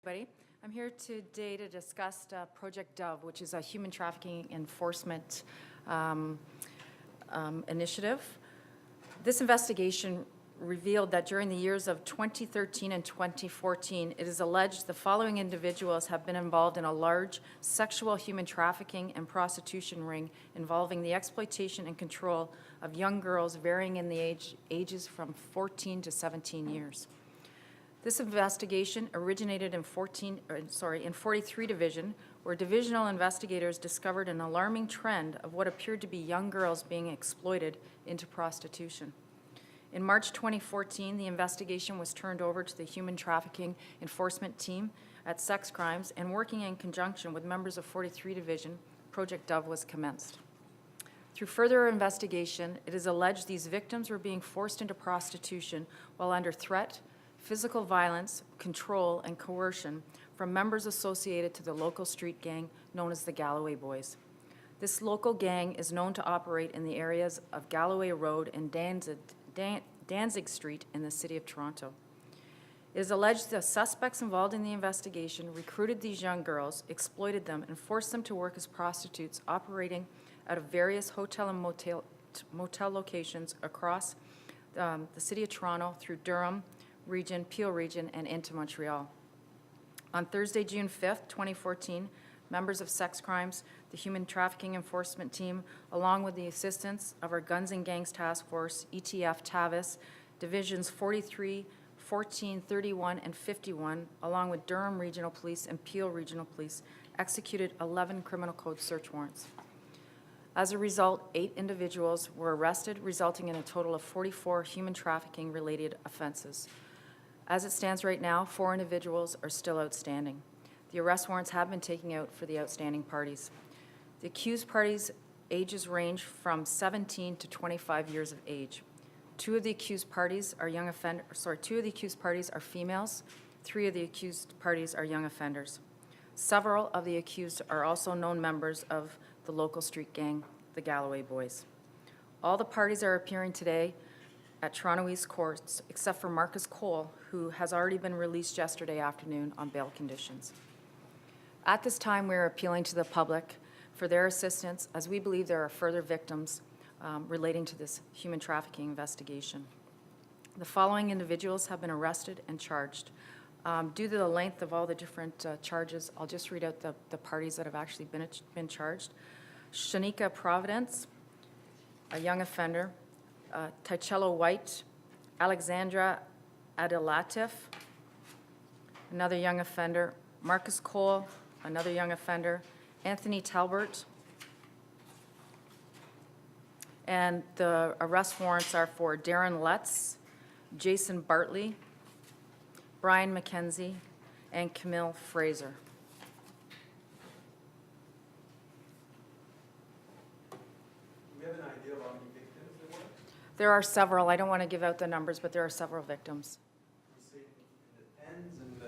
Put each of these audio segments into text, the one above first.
Everybody. I'm here today to discuss Project Dove, which is a human trafficking enforcement initiative. This investigation revealed that during the years of 2013 and 2014, it is alleged the following individuals have been involved in a large sexual human trafficking and prostitution ring involving the exploitation and control of young girls varying in the ages from 14 to 17 years. This investigation originated in 43 Division, where divisional investigators discovered an alarming trend of what appeared to be young girls being exploited into prostitution. In March 2014, the investigation was turned over to the Human Trafficking Enforcement Team at Sex Crimes, and working in conjunction with members of 43 Division, Project Dove was commenced. Through further investigation, it is alleged these victims were being forced into prostitution while under threat, physical violence, control, and coercion from members associated to the local street gang known as the Galloway Boys. This local gang is known to operate in the areas of Galloway Road and Danzig Street in the City of Toronto. It is alleged the suspects involved in the investigation recruited these young girls, exploited them, and forced them to work as prostitutes operating out of various hotel and motel locations across the City of Toronto through Durham region, Peel region, and into Montreal. On Thursday, June 5th, 2014, members of Sex Crimes, the Human Trafficking Enforcement Team, along with the assistance of our Guns and Gangs Task Force, ETF TAVIS, Divisions 43, 14, 31, and 51, along with Durham Regional Police and Peel Regional Police, executed 11 criminal code search warrants. As a result, 8 individuals were arrested, resulting in a total of 44 human trafficking-related offenses. As it stands right now, 4 individuals are still outstanding. The arrest warrants have been taken out for the outstanding parties. The accused parties' ages range from 17 to 25 years of age. 2 of the accused parties are females. 3 of the accused parties are young offenders. Several of the accused are also known members of the local street gang, the Galloway Boys. All the parties are appearing today at Toronto East Courts, except for Marcus Cole, who has already been released yesterday afternoon on bail conditions. At this time, we are appealing to the public for their assistance, as we believe there are further victims relating to this human trafficking investigation. The following individuals have been arrested and charged. Due to the length of all the different charges, I'll just read out the parties that have actually been charged. Shanika Providence, a young offender. Tycello White, Alexandra Adilatif, another young offender. Marcus Cole, another young offender. Anthony Talbert. And the arrest warrants are for Darren Letts, Jason Bartley, Brian McKenzie, and Camille Fraser. Do we have an idea of how many victims there were? There are several. I don't want to give out the numbers, but there are several victims. You say in the tens and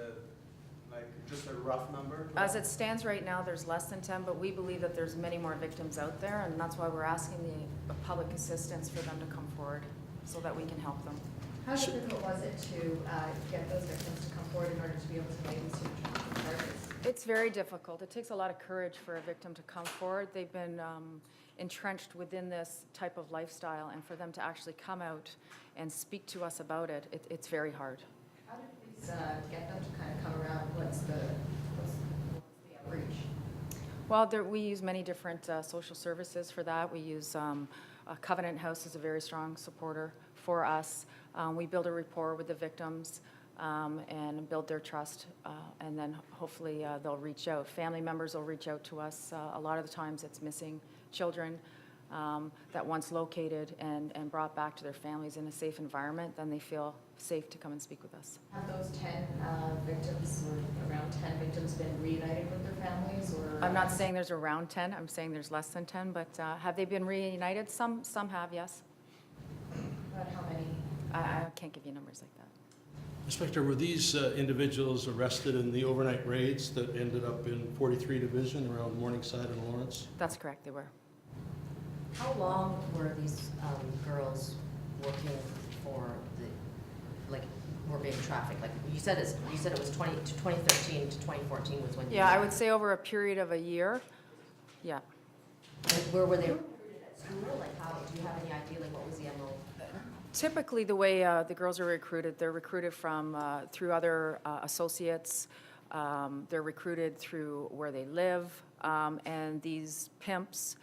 just a rough number? As it stands right now, there's less than 10, but we believe that there's many more victims out there, and that's why we're asking the public assistance for them to come forward so that we can help them. How difficult was it to get those victims to come forward in order to be able to make these human trafficking charges? It's very difficult. It takes a lot of courage for a victim to come forward. They've been entrenched within this type of lifestyle, and for them to actually come out and speak to us about it, it's very hard. How did these get them to kind of come around? What's the outreach? Well, we use many different social services for that. We use Covenant House is a very strong supporter for us. We build a rapport with the victims and build their trust, and then hopefully they'll reach out. Family members will reach out to us. A lot of the times it's missing children that once located and brought back to their families in a safe environment, then they feel safe to come and speak with us. Have those 10 victims, or around 10 victims, been reunited with their families? Or I'm not saying there's around 10. I'm saying there's less than 10, but have they been reunited? Some have, yes. About how many? I can't give you numbers like that. Inspector, were these individuals arrested in the overnight raids that ended up in 43 Division around Morningside and Lawrence? That's correct, they were. How long were these girls working for the, like, were being trafficked? Like you said it was 2013 to 2014 was when you... Yeah, I would say over a period of a year, yeah. And where were they recruited at school? Like how, do you have any idea, like what was the MO? Typically, the way the girls are recruited, they're recruited from, through other associates. They're recruited through where they live, and these pimps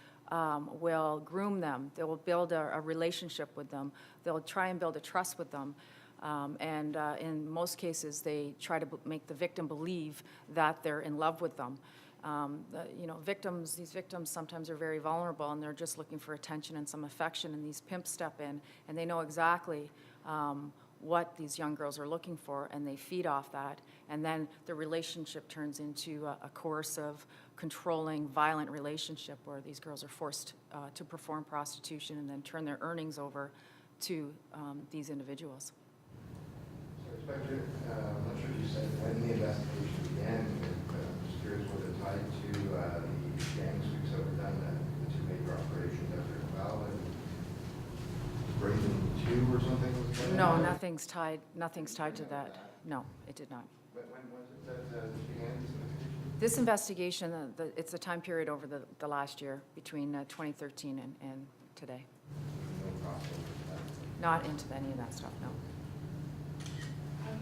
will groom them. They will build a relationship with them. They'll try and build a trust with them. And in most cases, they try to make the victim believe that they're in love with them. You know, these victims sometimes are very vulnerable, and they're just looking for attention and some affection, and these pimps step in, and they know exactly what these young girls are looking for, and they feed off that, and then the relationship turns into a coercive, controlling, violent relationship where these girls are forced to perform prostitution and then turn their earnings over to these individuals. So, Inspector, I'm not sure if you said when the investigation began, but I'm just curious whether it's tied to the gang sweeps that were done at the two major operations out there in Val and Brazen 2 or something was done? No, nothing's tied to that. No, it did not. When was it that this began, this investigation? This investigation, it's a time period over the last year between 2013 and today. No crossover. Not into any of that stuff, no.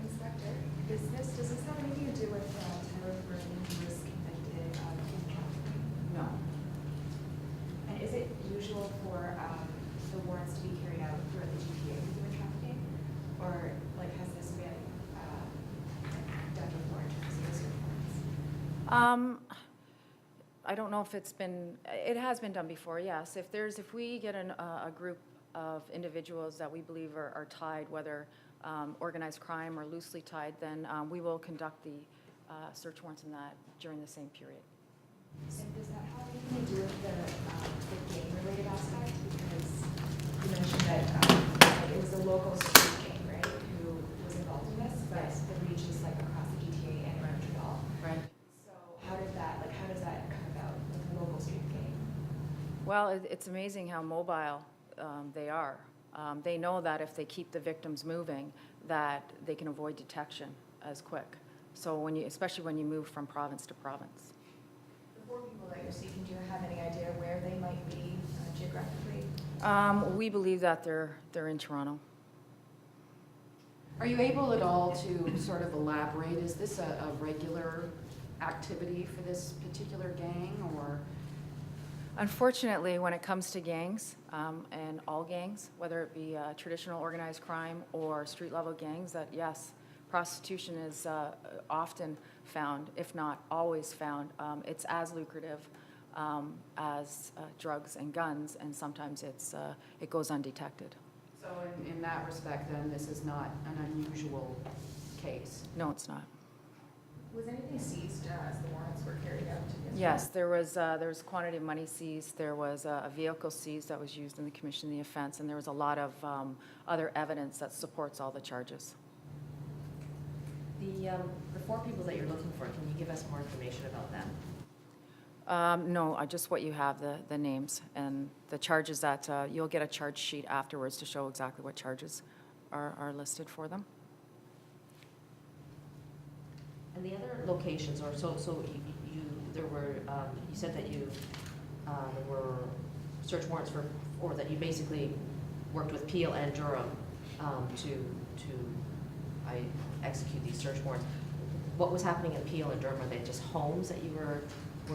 Inspector, does this have anything to do with Tyler Burton, who was convicted of human trafficking? No. And is it usual for the warrants to be carried out throughout the GTA for human trafficking? Or like has this been done before in terms of search warrants? I don't know if it has been done before, yes. If we get a group of individuals that we believe are tied, whether organized crime or loosely tied, then we will conduct the search warrants in that during the same period. And does that have anything to do with the gang-related aspect? Because you mentioned that it was a local street gang, right, who was involved in this, but the reach is like across the GTA and Montreal. Right. So how does that come about with the local street gang? Well, it's amazing how mobile they are. They know that if they keep the victims moving, that they can avoid detection as quick. So especially when you move from province to province. The four people that you're seeking, do you have any idea where they might be geographically? We believe that they're in Toronto. Are you able at all to sort of elaborate? Is this a regular activity for this particular gang, or? Unfortunately, when it comes to gangs, and all gangs, whether it be traditional organized crime or street-level gangs, that yes, prostitution is often found, if not always found. It's as lucrative as drugs and guns, and sometimes it goes undetected. So in that respect, then, this is not an unusual case? No, it's not. Was anything seized as the warrants were carried out? Yes, there was a quantity of money seized. There was a vehicle seized that was used in the commission of the offense, and there was a lot of other evidence that supports all the charges. The four people that you're looking for, can you give us more information about them? No, just what you have, the names and the charges that you'll get a charge sheet afterwards to show exactly what charges are listed for them. And the other locations, or there were, you said that there were search warrants or that you basically worked with Peel and Durham to execute these search warrants. What was happening in Peel and Durham? Are they just homes that where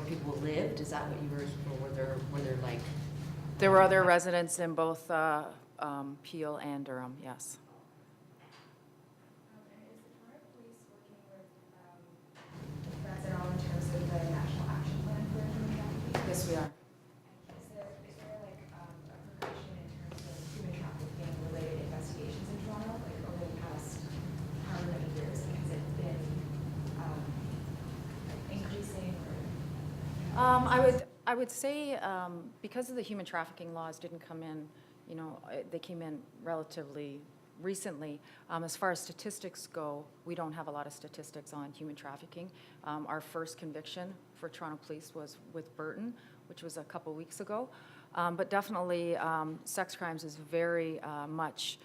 people lived? Is that what you were, or were there like? There were other residents in both Peel and Durham, yes. Is the Toronto Police working with France at all in terms of the National Action Plan for human trafficking? Yes, we are. And is there like a progression in terms of human trafficking related investigations in Toronto, like over the past however many years? Like, has it been increasing or? I would say because of the human trafficking laws didn't come in, they came in relatively recently. As far as statistics go, we don't have a lot of statistics on human trafficking. Our first conviction for Toronto Police was with Burton, which was a couple weeks ago. But definitely sex crimes is very much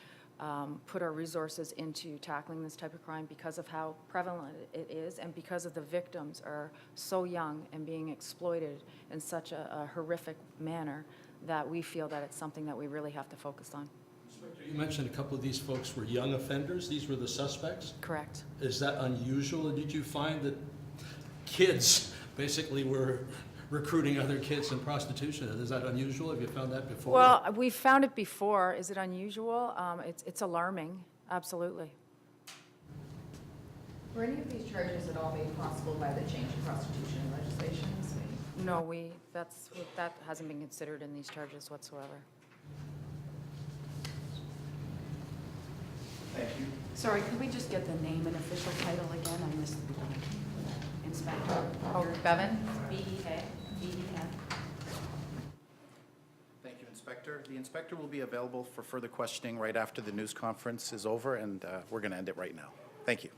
put our resources into tackling this type of crime because of how prevalent it is and because of the victims are so young and being exploited in such a horrific manner that we feel that it's something that we really have to focus on. Inspector, you mentioned a couple of these folks were young offenders. These were the suspects. Correct. Is that unusual, or did you find that kids basically were recruiting other kids in prostitution? Is that unusual? Have you found that before? Well, we've found it before. Is it unusual? It's alarming, absolutely. Were any of these charges at all made possible by the change in prostitution legislation? No, that hasn't been considered in these charges whatsoever. Thank you. Sorry, could we just get the name and official title again? I missed the beginning. Inspector. Oh, Bevan? B-E-N. Thank you, Inspector. The inspector will be available for further questioning right after the news conference is over, and we're going to end it right now. Thank you.